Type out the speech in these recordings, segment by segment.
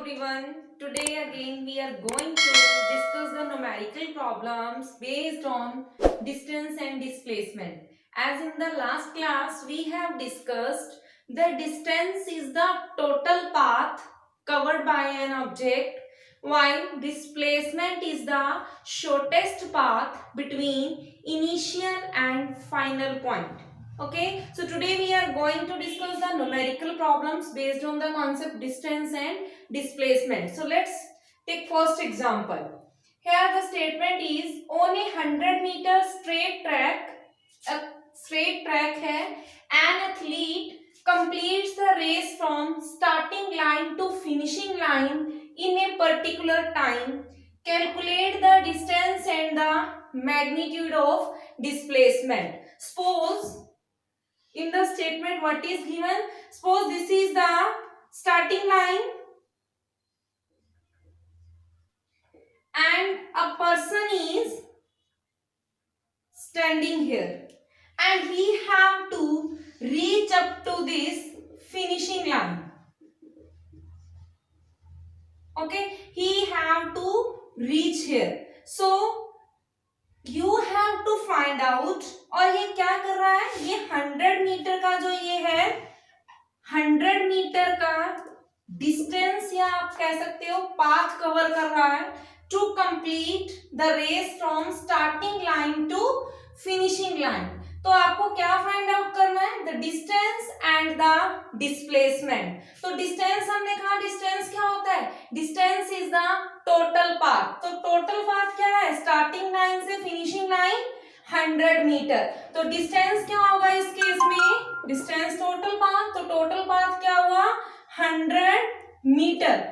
everyone. Today again we are going to discuss the numerical problems based on distance and displacement. As in the last class we have discussed the distance is the total path covered by an object, while displacement is the shortest path between initial and final point. Okay, so today we are going to discuss the numerical problems based on the concept distance and displacement. So let's take first example. Here the statement is on a 100-meter straight track, a straight track है, an athlete completes the race from starting line to finishing line in a particular time. Calculate the distance and the magnitude of displacement. Suppose in the statement what is given, suppose this is the starting line and a person is standing here and he have to reach up to this finishing line. Okay, he have to reach here. So you have to find out, और ये क्या कर रहा है, ये 100 metre का जो ये है 100 मीटर का डिस्टेंस या आप कह सकते हो पाथ कवर कर रहा है to complete the race from starting line to finishing line. तो आपको क्या फाइंड आउट करना है, the distance and the displacement. तो डिस्टेंस हमने कहा, डिस्टेंस क्या होता है, distance is the total path. तो टोटल पाथ क्या है, स्टार्टिंग लाइन से फिनिशिंग लाइन 100 मीटर. तो डिस्टेंस क्या होगा इस केस में, डिस्टेंस टोटल पाथ, तो टोटल पाथ क्या हुआ 100 मीटर.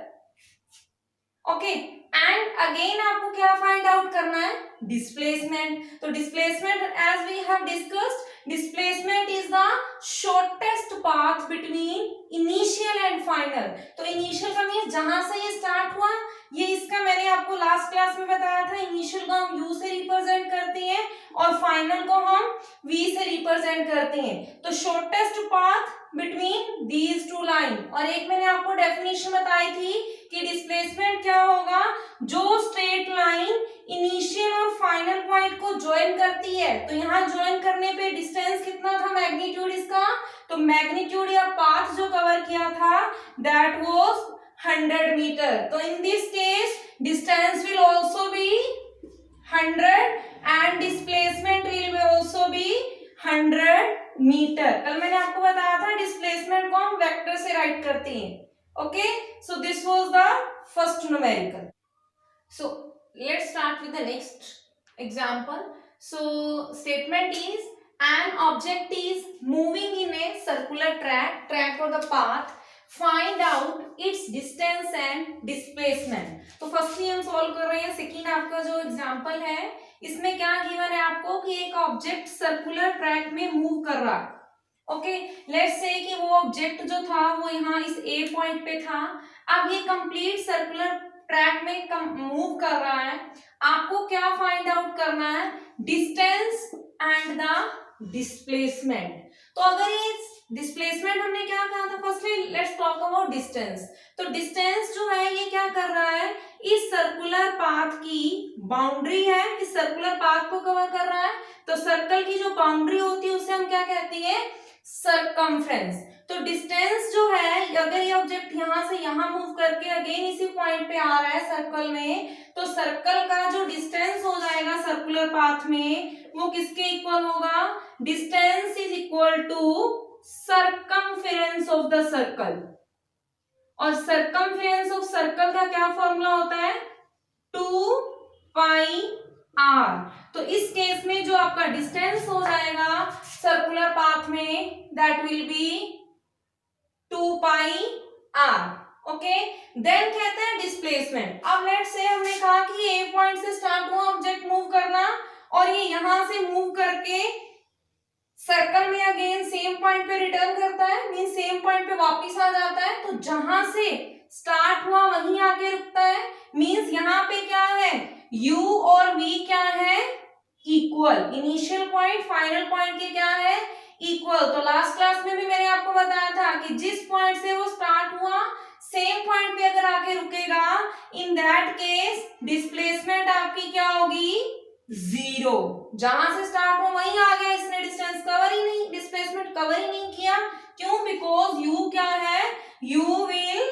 ओके, एंड अगेन आपको क्या फाइंड आउट करना है, डिस्प्लेसमेंट. तो displacement as we have discussed, displacement is the shortest path between initial and final. तो इनिशियल का मींस जहां से ये स्टार्ट हुआ, ये इसका मैंने आपको लास्ट क्लास में बताया था, इनिशियल को हम यू से रिप्रेजेंट करते हैं और फाइनल को हम वी से रिप्रेजेंट करते हैं. तो shortest path between these two line. और एक मैंने आपको डेफिनेशन बताई थी कि डिस्प्लेसमेंट क्या होगा, जो स्ट्रेट लाइन इनिशियल और फाइनल पॉइंट को ज्वाइन करती है. तो यहाँ ज्वाइन करने पे डिस्टेंस कितना था, मैग्नीट्यूड इसका, तो मैग्नीट्यूड या पाथ जो कवर किया था दैट वाज 100 मीटर. तो in this case distance will also be 100 and displacement will also be 100 metre. कल मैंने आपको बताया था डिस्प्लेसमेंट को हम वेक्टर से राइट करते हैं. Okay, so this was the first numerical. So let's start with the next example. So statement is an object is moving in a circular track or the path. Find out its distance and displacement. तो firstly हम solve कर रहे हैं. Second आपका जो example है इसमें क्या गिवन है आपको कि एक ऑब्जेक्ट सर्कुलर ट्रैक में मूव कर रहा है. ओके, लेट्स से कि वो ऑब्जेक्ट जो था वो यहाँ इस ए पॉइंट पे था. अब ये कंप्लीट सर्कुलर ट्रैक में मूव कर रहा है. आपको क्या फाइंड आउट करना है, डिस्टेंस एंड द डिस्प्लेसमेंट. तो अगर ये डिस्प्लेसमेंट हमने क्या कहा था, firstly let's talk about distance. तो डिस्टेंस जो है ये क्या कर रहा है, इस सर्कुलर पाथ की बाउंड्री है, इस सर्कुलर पाथ को कवर कर रहा है. तो सर्कल की जो बाउंड्री होती है उसे हम क्या कहते हैं, सरकमफ्रेंस. तो डिस्टेंस जो है, अगर ये ऑब्जेक्ट यहाँ से यहाँ मूव करके अगेन इसी पॉइंट पे आ रहा है सर्कल में, तो सर्कल का जो डिस्टेंस हो जाएगा सर्कुलर पाथ में वो किसके इक्वल होगा, distance is equal to circumference of the circle. और सरकमफेरेंस ऑफ सर्कल का क्या फॉर्मूला होता है, 2 पाई आर. तो इस केस में जो आपका डिस्टेंस हो जाएगा सर्कुलर पाथ में that will be 2 pi R. Okay, then कहते हैं डिस्प्लेसमेंट. अब लेट्स से हमने कहा कि ए पॉइंट से स्टार्ट हुआ ऑब्जेक्ट मूव करना और ये यहां से मूव करके सर्कल में अगेन सेम पॉइंट पे रिटर्न करता है, मीन सेम पॉइंट पे वापस आ जाता है. तो जहां से स्टार्ट हुआ वहीं आके रुकता है. मींस यहाँ पे क्या है, u और v क्या है, equal. Initial point final point के क्या है, इक्वल. तो लास्ट क्लास में भी मैंने आपको बताया था कि जिस पॉइंट से वो स्टार्ट हुआ सेम पॉइंट पे अगर आके रुके इन दैट केस डिस्प्लेसमेंट आपकी क्या होगी, 0। जहां से स्टार्ट हो वहीं आ गया, इसने डिस्टेंस कवर ही नहीं, डिस्प्लेसमेंट कवर ही नहीं किया। क्यों? बिकॉज u क्या है, u will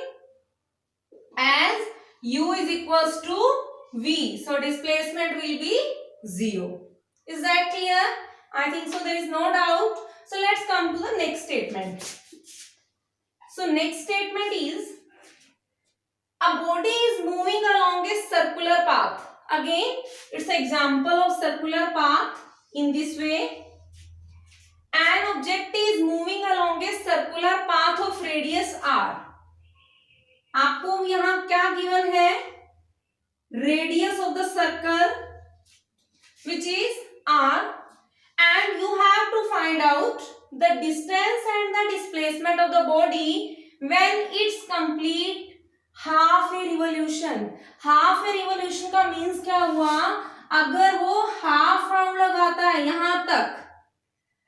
as u is equals to v, so displacement will be 0. Is that clear? I think so, there is no doubt. So let's come to the next statement. So next statement is a body is moving along a circular path. Again it's an example of circular path in this way. An object is moving along a circular path of radius r. आपको यहां क्या given है, radius of the circle which is r, and you have to find out the distance and the displacement of the body when it's complete half a revolution. half a revolution का means क्या हुआ, अगर वो half round लगाता है यहां तक,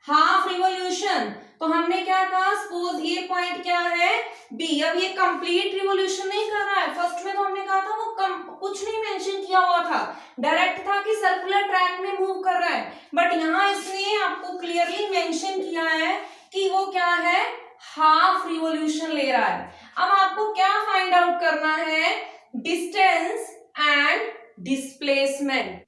half revolution, तो हमने क्या कहा, सपोज ये पॉइंट क्या है, बी। अब ये कंप्लीट रिवोल्यूशन नहीं कर रहा है, फर्स्ट में तो हमने कहा था वो कुछ नहीं मेंशन किया हुआ था, डायरेक्ट था कि सर्कुलर ट्रैक में मूव कर रहा है, बट यहाँ इसने आपको क्लियरली मेंशन किया है कि वो क्या है, हाफ रिवोल्यूशन ले रहा है। अब आपको क्या फाइंड आउट करना है, डिस्टेंस एंड डिस्प्लेसमेंट।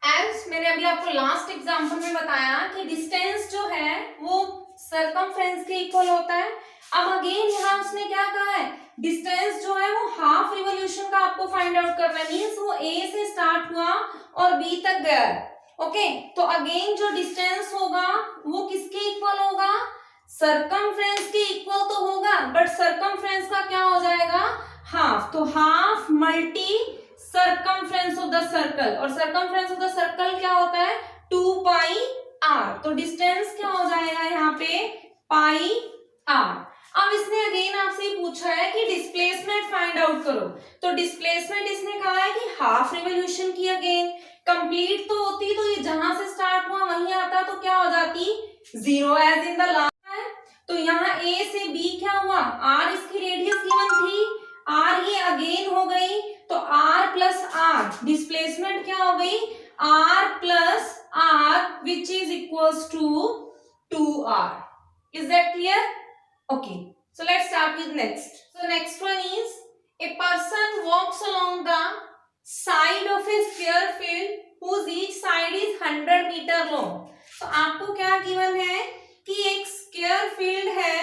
एज मैंने अभी आपको लास्ट एग्जांपल में बताया कि डिस्टेंस जो है वो सरकमफ्रेंस के इक्वल होता है। अब अगेन यहाँ उसने क्या कहा है, डिस्टेंस जो है वो हाफ रिवोल्यूशन का आपको फाइंड आउट करना है, मींस वो ए से स्टार्ट हुआ और बी तक गया है। ओके, तो अगेन जो डिस्टेंस होगा वो किसके इक्वल होगा, सरकमफ्रेंस के इक्वल तो होगा, बट सरकमफ्रेंस का क्या हो जाएगा, हाफ। तो half multi circumference of the circle, और सर्कमफ्रेंस ऑफ द सर्कल क्या होता है, 2 पाई आर। तो डिस्टेंस क्या हो जाएगा यहाँ पे, पाई आर। अब इसने अगेन आपसे पूछा है कि डिस्प्लेसमेंट फाइंड आउट करो, तो डिस्प्लेसमेंट इसने कहा है कि हाफ रिवोल्यूशन की, अगेन कंप्लीट तो होती तो ये जहां से स्टार्ट हुआ वहीं आता, तो क्या हो जाती, 0 एज इन द लास्ट है। तो यहाँ ए से बी क्या हुआ, आर इसकी रेडियस गिवन थी, आर ये अगेन हो गई, तो आर प्लस आर, डिस्प्लेसमेंट क्या हो गई, R plus R which is equals to 2r. Is that clear? Okay, so let's start with next. So next one is a person walks along the side of a square field whose each side is 100 meter long. तो आपको क्या given है कि एक square field है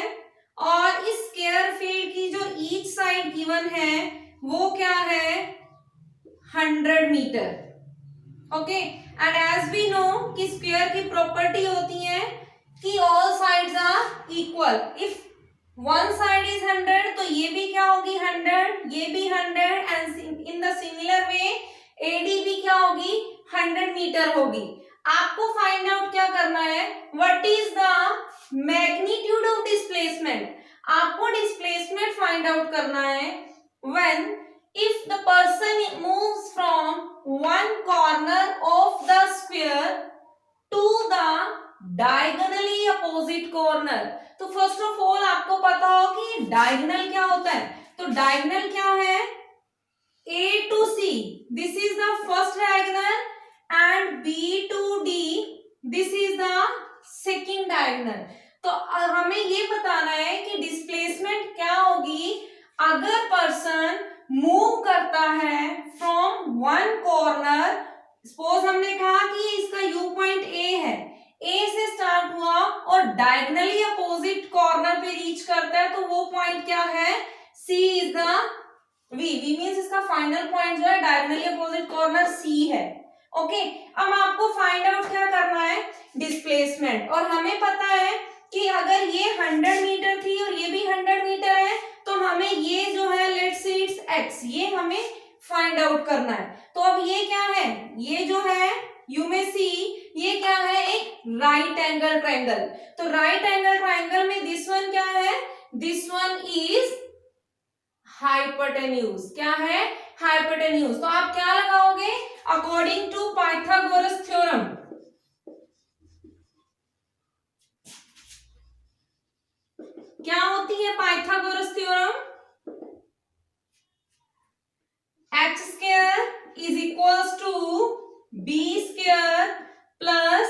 और इस square field की जो ईच साइड गिवन है वो क्या है, 100 metre. Okay, and as we know कि स्क्वायर की प्रॉपर्टी होती है कि all sides are equal. If one side is 100 तो ये भी क्या होगी 100, ये भी 100, and in the similar way AD भी क्या होगी 100 मीटर होगी। आपको फाइंड आउट क्या करना है, what is the magnitude of displacement. आपको डिस्प्लेसमेंट फाइंड आउट करना है when if the person moves from one corner of the square to the diagonally opposite corner. तो फर्स्ट ऑफ ऑल आपको पता हो कि डायगोनल क्या होता है, तो डायगोनल क्या है, A to C, this is the first diagonal, and B to D, this is the second diagonal। तो हमें ये बताना है कि डिस्प्लेसमेंट क्या होगी अगर पर्सन मूव करता है फ्रॉम वन कॉर्नर। सपोज हमने कहा कि इसका यू पॉइंट ए है, ए से स्टार्ट हुआ और डायगोनली अपोजिट कॉर्नर पे रीच करता है, तो वो पॉइंट क्या है, सी इज द वी मीन्स इसका फाइनल पॉइंट जो है डायगोनली अपोजिट कॉर्नर सी है। ओके, अब आपको फाइंड आउट क्या करना है, डिस्प्लेसमेंट। और हमें पता है कि अगर ये 100 मीटर थी और ये भी 100 मीटर है, तो हमें ये जो है लेट्स से इट्स x, ये हमें फाइंड आउट करना है। तो अब ये क्या है, ये जो है यू में सी, ये क्या है, एक राइट एंगल ट्रायंगल। तो राइट एंगल ट्रायंगल में दिस वन क्या है, दिस वन इज हाइपोटेन्यूज। क्या है, हाइपोटेन्यूज। तो आप क्या लगाओगे, अकॉर्डिंग टू पाइथागोरस थ्योरम, क्या होती है Pythagoras theorem, to B square plus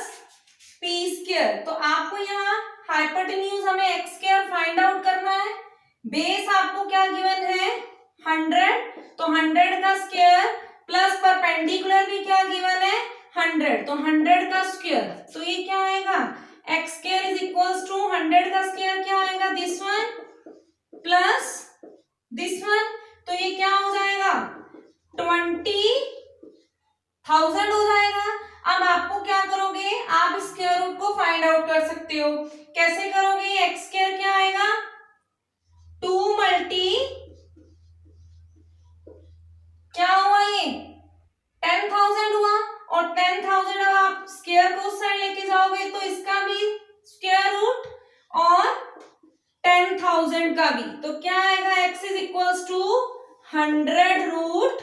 P square. तो आपको यहाँ हाइपोटेन्यूज हमें एक्स स्क्वायर फाइंड आउट करना है। बेस आपको क्या गिवन है 100, तो 100 का स्क्वायर प्लस परपेंडिकुलर भी क्या गिवन है 100, तो 100 का स्क्वायर। तो ये क्या आएगा X square is equals to 100 का स्क्वायर क्या आएगा this one plus this one. तो ये क्या हो जाएगा 20,000 हो जाएगा। अब आपको क्या करोगे, आप स्क्वायर रूट को फाइंड आउट कर सकते हो। कैसे करोगे, एक्स स्क्वायर क्या आएगा 2 मल्टी क्या हुआ ये 10,000 हुआ, और 10,000 अब आप स्क्वायर को उस साइड लेके जाओगे तो इसका भी स्क्वायर रूट और 10,000 का भी। तो क्या आएगा x is equals to 100 root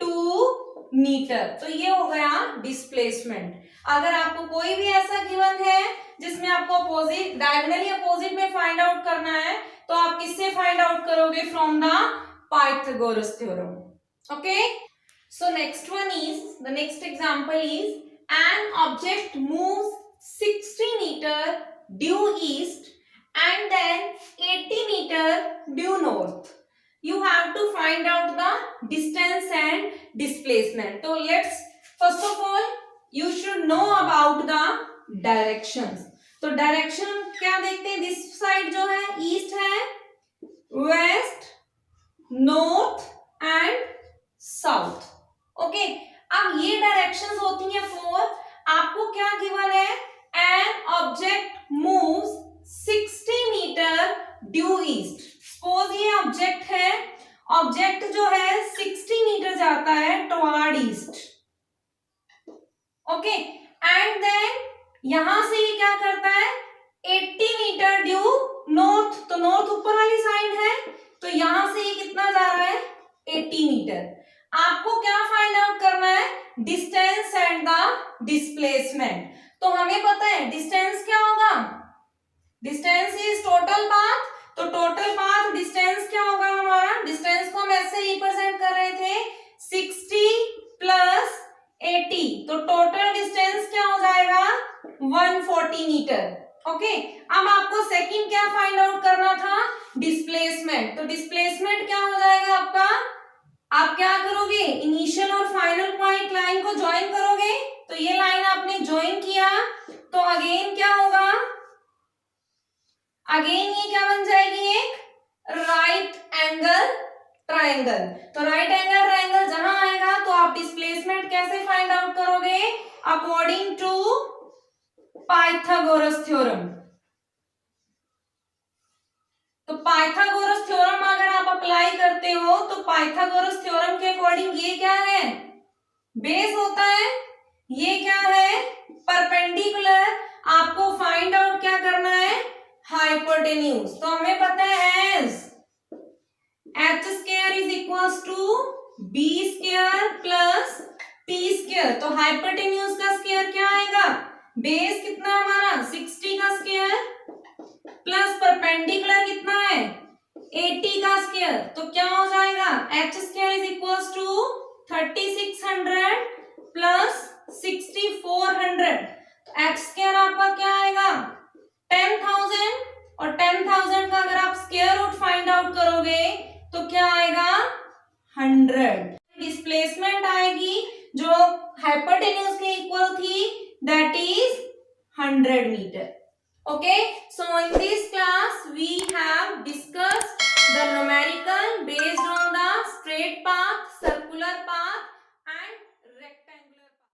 2 metre. तो ये हो गया डिस्प्लेसमेंट। अगर आपको कोई भी ऐसा गिवन है जिसमें आपको अपोजिट डायगोनली अपोजिट में फाइंड आउट करना है तो आप किससे फाइंड आउट करोगे from the Pythagoras theorem. Okay, so next one is the next example is an object moves 60 meter due east and then 80 meter due north. You have to find out the distance and displacement. So let's first of all you should know about the directions. तो direction क्या देखते हैं, this side जो है east है, west, north and south. Okay, अब ये directions होती हैं फॉर, आपको क्या गिवन है an object moves 60 metre due east. Suppose ये ऑब्जेक्ट है, ऑब्जेक्ट जो है 60 मीटर जाता है toward east. Okay, and then यहां से ये क्या करता है 80 मीटर ड्यू नॉर्थ, तो नॉर्थ ऊपर वाली साइड है, तो यहां से ये कितना जा रहा है 80 मीटर। आपको क्या फाइंड आउट करना है डिस्टेंस एंड द डिस्प्लेसमेंट। तो हमें पता है डिस्टेंस क्या होगा, डिस्टेंस इज टोटल पाथ, तो टोटल पाथ डिस्टेंस क्या होगा हमारा, डिस्टेंस को हम ऐसे रिप्रेजेंट कर रहे थे 60 प्लस 80, तो टोटल डिस्टेंस क्या हो जाएगा 140 मीटर। ओके, अब आपको सेकंड क्या फाइंड आउट करना था डिस्प्लेसमेंट। तो डिस्प्लेसमेंट क्या हो जाएगा आपका, आप क्या करोगे इनिशियल और फाइनल पॉइंट लाइन को ज्वाइन करोगे। तो ये लाइन आपने ज्वाइन किया तो अगेन क्या होगा, अगेन ये क्या बन जाएगी एक राइट एंगल ट्रायंगल। तो राइट एंगल ट्रायंगल जहां आएगा तो आप डिस्प्लेसमेंट कैसे फाइंड आउट करोगे अकॉर्डिंग टू पाइथागोरस थ्योरम। तो पाइथागोरस थ्योरम अगर आप अप्लाई करते हो तो पाइथागोरस थ्योरम के अकॉर्डिंग ये क्या है बेस होता है, ये क्या है परपेंडिकुलर। आपको फाइंड आउट क्या करना है हाइपोटेन्यूज। तो हमें पता है as H square is equals to B square plus P square. तो हाइपोटेन्यूज का स्क्वायर क्या आएगा, बेस कितना हमारा 60 का स्क्वायर प्लस परपेंडिकुलर कितना है 80 का स्क्वायर। तो क्या हो जाएगा H square is equals to 3600 plus 6400। तो एच स्क्वायर आपका क्या आएगा 10,000, और 10,000 का अगर आप स्क्वायर रूट फाइंड आउट करोगे तो क्या आएगा 100। डिस्प्लेसमेंट आएगी जो हाइपोटेन्यूज के इक्वल थी, that is 100 metre. Okay, so in this class we have discussed the numerical based on the straight path, circular path